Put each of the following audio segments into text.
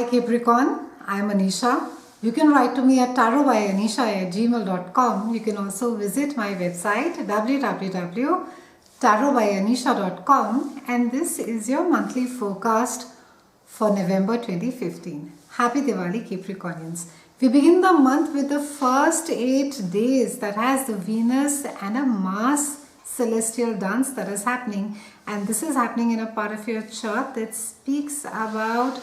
Hi Capricorn, I'm Anisha. You can write to me at tarotbyanisha@gmail.com. You can also visit my website www.tarotbyanisha.com, and this is your monthly forecast for November 2015. Happy Diwali Capricornians. We begin the month with the first 8 days that has the Venus and a Mars celestial dance that is happening, and this is happening in a part of your chart that speaks about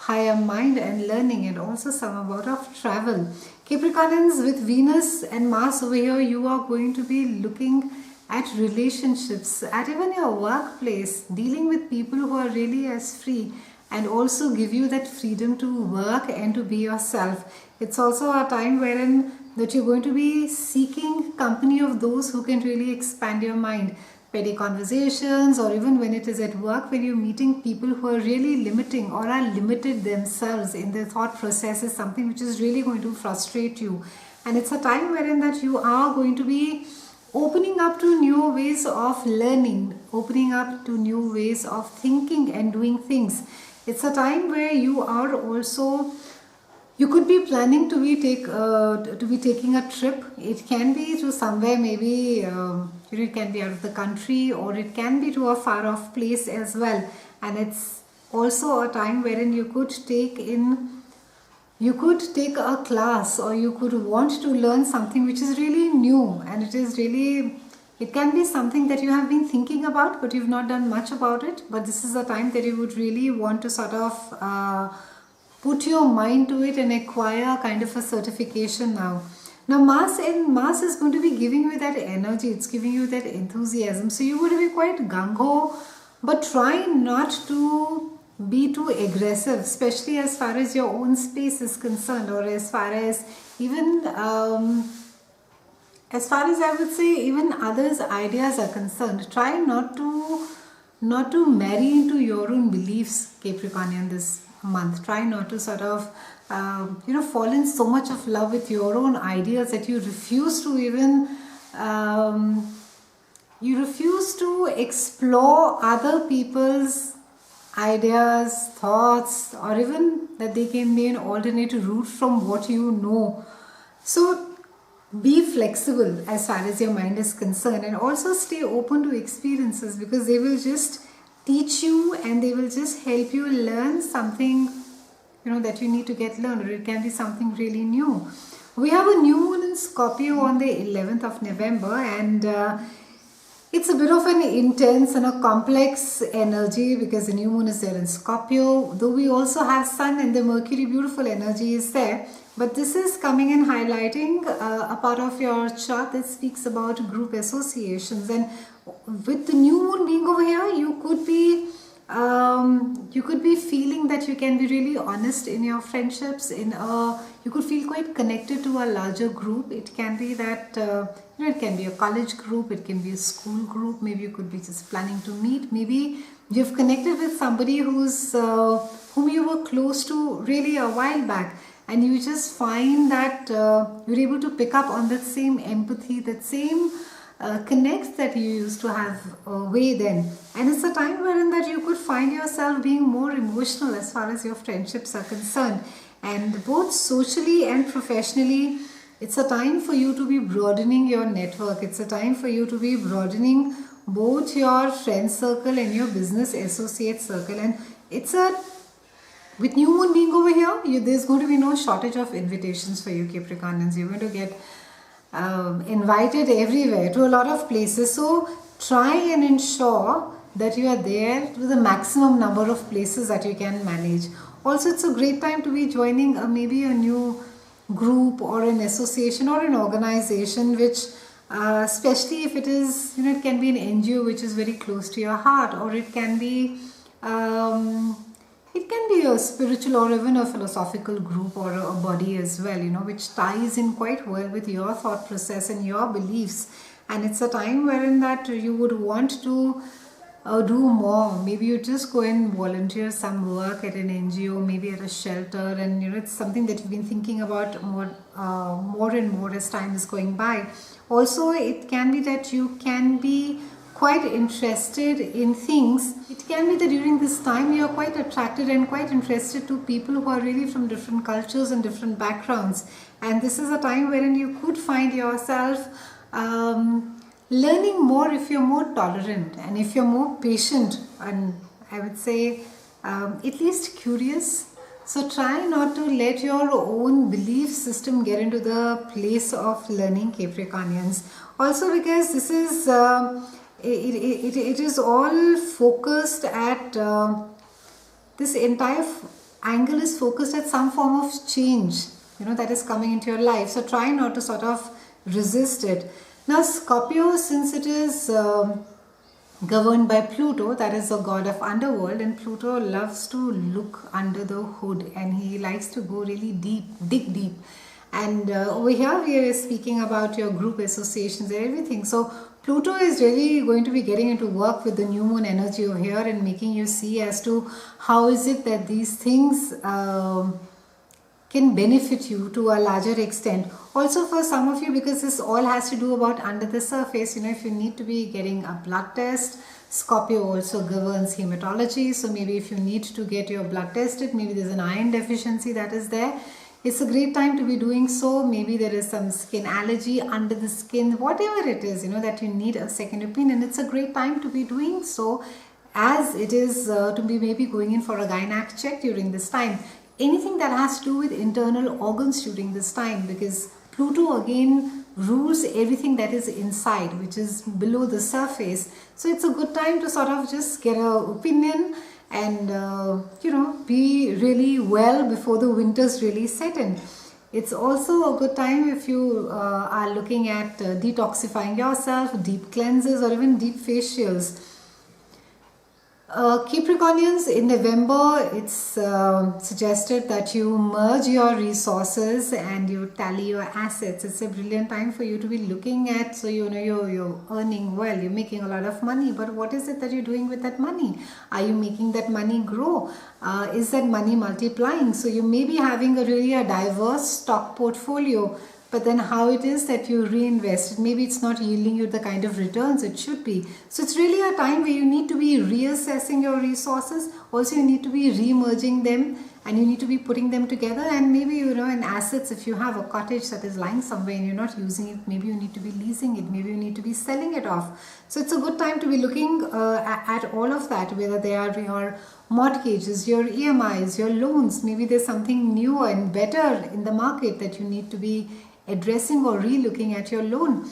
higher mind and learning, and also some about of travel. Capricornians, with Venus and Mars over here, you are going to be looking at relationships, at even your workplace, dealing with people who are really as free and also give you that freedom to work and to be yourself. It's also a time wherein that you're going to be seeking company of those who can really expand your mind. Petty conversations, or even when it is at work, when you're meeting people who are really limiting or are limited themselves in their thought process, is something which is really going to frustrate you. And it's a time wherein that you are going to be opening up to new ways of learning, opening up to new ways of thinking and doing things. It's a time where you are also, you could be planning to be taking a trip. It can be to somewhere, maybe it can be out of the country, or it can be to a far off place as well. And it's also a time wherein you could take a class, or you could want to learn something which is really new, and it can be something that you have been thinking about but you've not done much about it. But this is a time that you would really want to sort of put your mind to it and acquire kind of a certification now. Now Mars is going to be giving you that energy, it's giving you that enthusiasm. So you would be quite gung-ho, but try not to be too aggressive, especially as far as your own space is concerned, or as far as even I would say even others' ideas are concerned. Try not to marry into your own beliefs, Capricornian, this month. Try not to sort of fall in so much of love with your own ideas that you refuse to even explore other people's ideas, thoughts, or even that they can be an alternate route from what you know. So be flexible as far as your mind is concerned, and also stay open to experiences, because they will just teach you and they will just help you learn something that you need to get learned, or it can be something really new. We have a new moon in Scorpio on the 11th of November, and it's a bit of an intense and a complex energy, because the new moon is there in Scorpio, though we also have Sun and the Mercury beautiful energy is there. But this is coming and highlighting a part of your chart that speaks about group associations. And with the new moon being over here, you could be feeling that you can be really honest in your friendships. You could feel quite connected to a larger group. It can be that it can be a college group, it can be a school group. Maybe you could be just planning to meet. Maybe you've connected with somebody whom you were close to really a while back, and you just find that you're able to pick up on that same empathy, that same connects that you used to have way then. And it's a time wherein that you could find yourself being more emotional as far as your friendships are concerned, and both socially and professionally. It's a time for you to be broadening your network. It's a time for you to be broadening both your friend circle and your business associate circle. And with new moon being over here, there's going to be no shortage of invitations for you, Capricornians. You're going to get invited everywhere to a lot of places. So try and ensure that you are there to the maximum number of places that you can manage. Also, it's a great time to be joining maybe a new group or an association or an organization, which especially if it is, it can be an NGO which is very close to your heart, or it can be a spiritual or even a philosophical group or a body as well, which ties in quite well with your thought process and your beliefs. And it's a time wherein that you would want to do more. Maybe you just go and volunteer some work at an NGO, maybe at a shelter, and it's something that you've been thinking about more and more as time is going by. Also, it can be that you can be quite interested in things, it can be that during this time you are quite attracted and quite interested to people who are really from different cultures and different backgrounds. And this is a time wherein you could find yourself learning more if you're more tolerant and if you're more patient, and I would say at least curious. So try not to let your own belief system get into the place of learning, Capricornians. Also, because this is it is all focused at this entire angle is focused at some form of change, that is coming into your life. So try not to sort of resist it. Now Scorpio, since it is governed by Pluto, that is the god of underworld, and Pluto loves to look under the hood and he likes to go really deep, dig deep. And over here we are speaking about your group associations and everything. So Pluto is really going to be getting into work with the new moon energy over here and making you see as to how is it that these things can benefit you to a larger extent. Also for some of you, because this all has to do about under the surface, if you need to be getting a blood test, Scorpio also governs hematology. So maybe if you need to get your blood tested, maybe there's an iron deficiency that is there. It's a great time to be doing so. Maybe there is some skin allergy under the skin, whatever it is, that you need a second opinion. It's a great time to be doing so, as it is to be maybe going in for a gynec check during this time. Anything that has to do with internal organs during this time, because Pluto again rules everything that is inside, which is below the surface. So it's a good time to sort of just get an opinion and be really well before the winters really set in. It's also a good time if you are looking at detoxifying yourself, deep cleanses, or even deep facials. Capricornians, in November, it's suggested that you merge your resources and you tally your assets. It's a brilliant time for you to be looking at, so you're earning well, you're making a lot of money, but what is it that you're doing with that money? Are you making that money grow? Is that money multiplying? So you may be having a diverse stock portfolio, but then how it is that you reinvest, maybe it's not yielding you the kind of returns it should be. So it's really a time where you need to be reassessing your resources. Also you need to be re-merging them and you need to be putting them together. And maybe in assets, if you have a cottage that is lying somewhere and you're not using it, maybe you need to be leasing it, maybe you need to be selling it off. So it's a good time to be looking at all of that, whether they are your mortgages, your EMIs, your loans. Maybe there's something newer and better in the market that you need to be addressing or re-looking at your loan.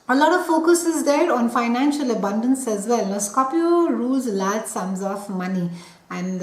A lot of focus is there on financial abundance as well. Now, Scorpio rules large sums of money and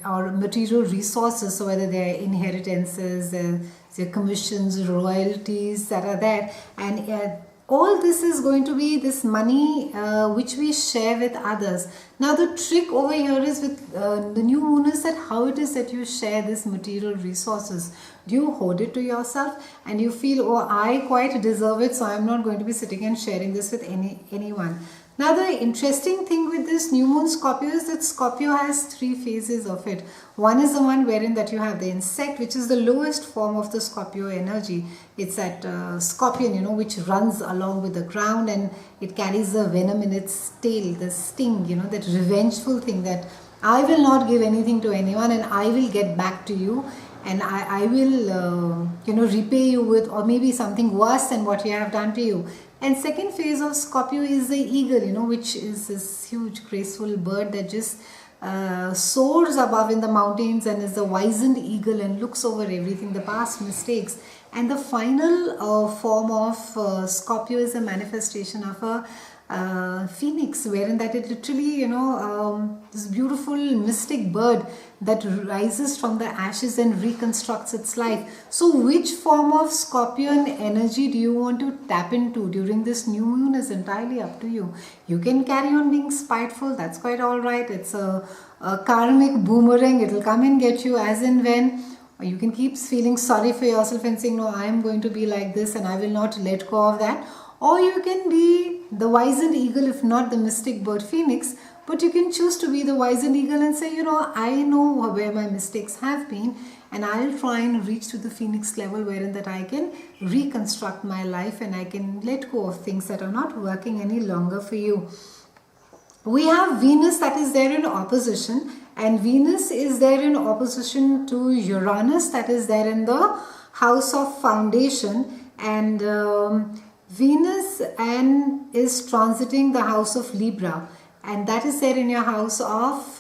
or material resources, so whether they are inheritances, their commissions, royalties that are there, and all this is going to be this money which we share with others. Now the trick over here is with the new moon is that how it is that you share this material resources. Do you hoard it to yourself and you feel, oh, I quite deserve it, so I'm not going to be sitting and sharing this with anyone. Now the interesting thing with this new moon Scorpio is that Scorpio has three phases of it. One is the one wherein that you have the insect, which is the lowest form of the Scorpio energy. It's that scorpion, which runs along with the ground and it carries the venom in its tail, the sting, that revengeful thing that I will not give anything to anyone and I will get back to you. And I will, repay you with, or maybe something worse than what you have done to you. And second phase of Scorpio is the eagle, which is this huge graceful bird that just soars above in the mountains and is the wizened eagle and looks over everything, the past mistakes. And the final form of Scorpio is a manifestation of a phoenix, wherein that it literally, this beautiful mystic bird that rises from the ashes and reconstructs its life. So which form of Scorpion energy do you want to tap into during this new moon is entirely up to you. You can carry on being spiteful, that's quite alright. It's a karmic boomerang, it will come and get you as and when. Or you can keep feeling sorry for yourself and saying, no, I am going to be like this and I will not let go of that. Or you can be the wizened eagle, if not the mystic bird phoenix, But you can choose to be the wise and eagle and say, I know where my mistakes have been, and I'll try and reach to the phoenix level wherein that I can reconstruct my life and I can let go of things that are not working any longer for you. We have Venus that is there in opposition, and Venus is there in opposition to Uranus that is there in the house of foundation, and Venus and is transiting the house of Libra, and that is there in your house of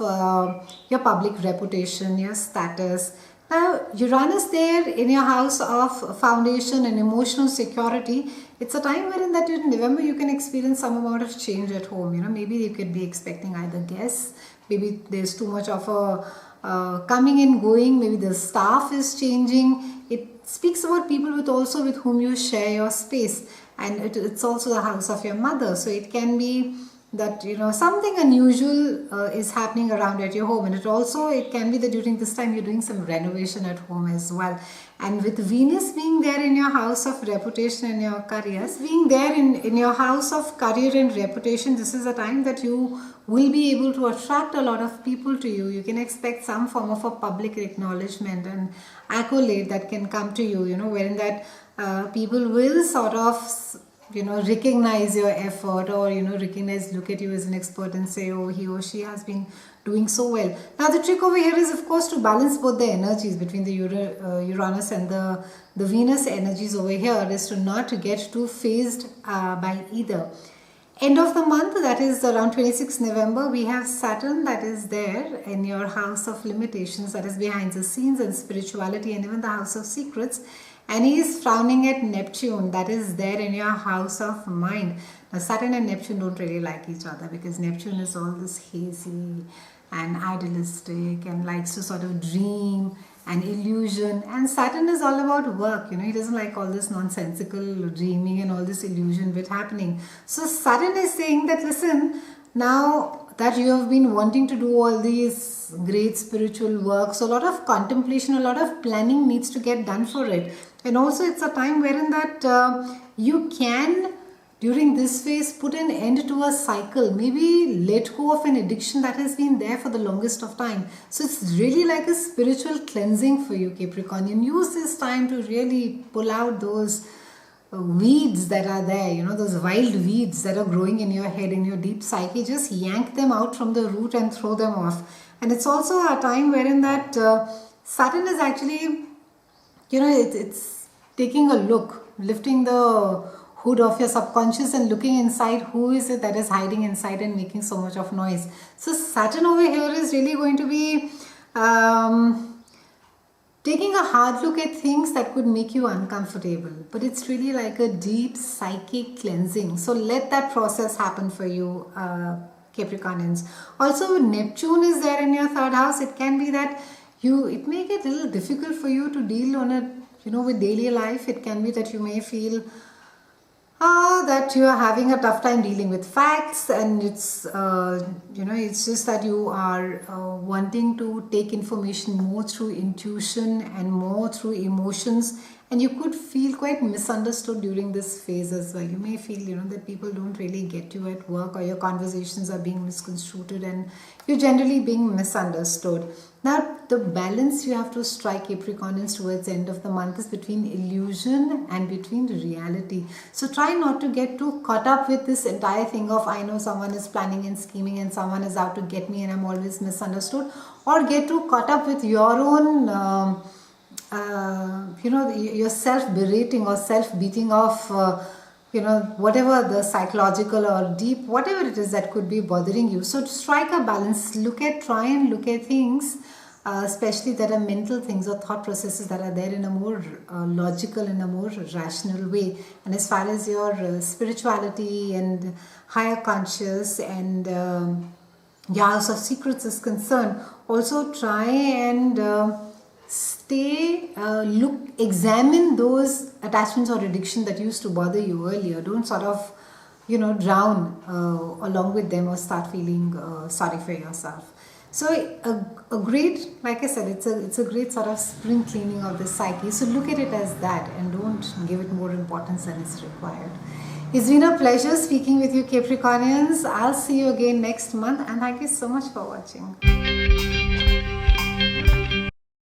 your public reputation, your status. Now Uranus there in your house of foundation and emotional security. It's a time wherein that in November you can experience some amount of change at home. Maybe you could be expecting either guests, maybe there's too much of a coming and going, maybe the staff is changing. It speaks about people with whom you share your space, and it's also the house of your mother. So it can be that something unusual is happening around at your home, and it can be that during this time you're doing some renovation at home as well. And with Venus being there in your house of reputation and your careers, being there in your house of career and reputation, this is a time that you will be able to attract a lot of people to you. You can expect some form of a public acknowledgement and accolade that can come to you, wherein that people will sort of recognize your effort, or look at you as an expert and say, oh, he or she has been doing so well. Now the trick over here is, of course, to balance both the energies between the Uranus and the Venus energies over here, is to not to get too phased by either. End of the month, that is around 26th November, we have Saturn that is there in your house of limitations, that is behind the scenes and spirituality, and even the house of secrets. And he is frowning at Neptune that is there in your house of mind. Now Saturn and Neptune don't really like each other, because Neptune is all this hazy and idealistic and likes to sort of dream and illusion, and Saturn is all about work. He doesn't like all this nonsensical dreaming and all this illusion bit happening. So Saturn is saying that, listen, now that you have been wanting to do all these great spiritual work, so a lot of contemplation, a lot of planning needs to get done for it. And also it's a time wherein that you can, during this phase, put an end to a cycle, maybe let go of an addiction that has been there for the longest of time. So it's really like a spiritual cleansing for you, Capricorn. Use this time to really pull out those weeds that are there, those wild weeds that are growing in your head, in your deep psyche. Just yank them out from the root and throw them off. And it's also a time wherein that Saturn is actually, it's taking a look, lifting the hood of your subconscious and looking inside, who is it that is hiding inside and making so much of noise. So Saturn over here is really going to be taking a hard look at things that could make you uncomfortable, but it's really like a deep psychic cleansing. So let that process happen for you, Capricornians. Also, Neptune is there in your third house. It can be that it may get a little difficult for you to deal on it, with daily life. It can be that you may feel that you are having a tough time dealing with facts, and it's it's just that you are wanting to take information more through intuition and more through emotions, and you could feel quite misunderstood during this phase as well. You may feel that people don't really get you at work, or your conversations are being misconstrued and you're generally being misunderstood. Now the balance you have to strike, Capricornians, towards the end of the month is between illusion and between reality. So try not to get too caught up with this entire thing of, I know someone is planning and scheming and someone is out to get me and I'm always misunderstood, or get too caught up with your own your self-berating or self-beating off, whatever the psychological or deep, whatever it is that could be bothering you. So to strike a balance, try and look at things, especially that are mental things or thought processes that are there in a more logical, in a more rational way. And as far as your spirituality and higher conscious and your house of secrets is concerned, also try and examine those attachments or addiction that used to bother you earlier. Don't sort of, drown along with them or start feeling sorry for yourself. So a great, like I said, it's a great sort of spring cleaning of the psyche. So look at it as that and don't give it more importance than is required. It's been a pleasure speaking with you, Capricornians. I'll see you again next month, and thank you so much for watching.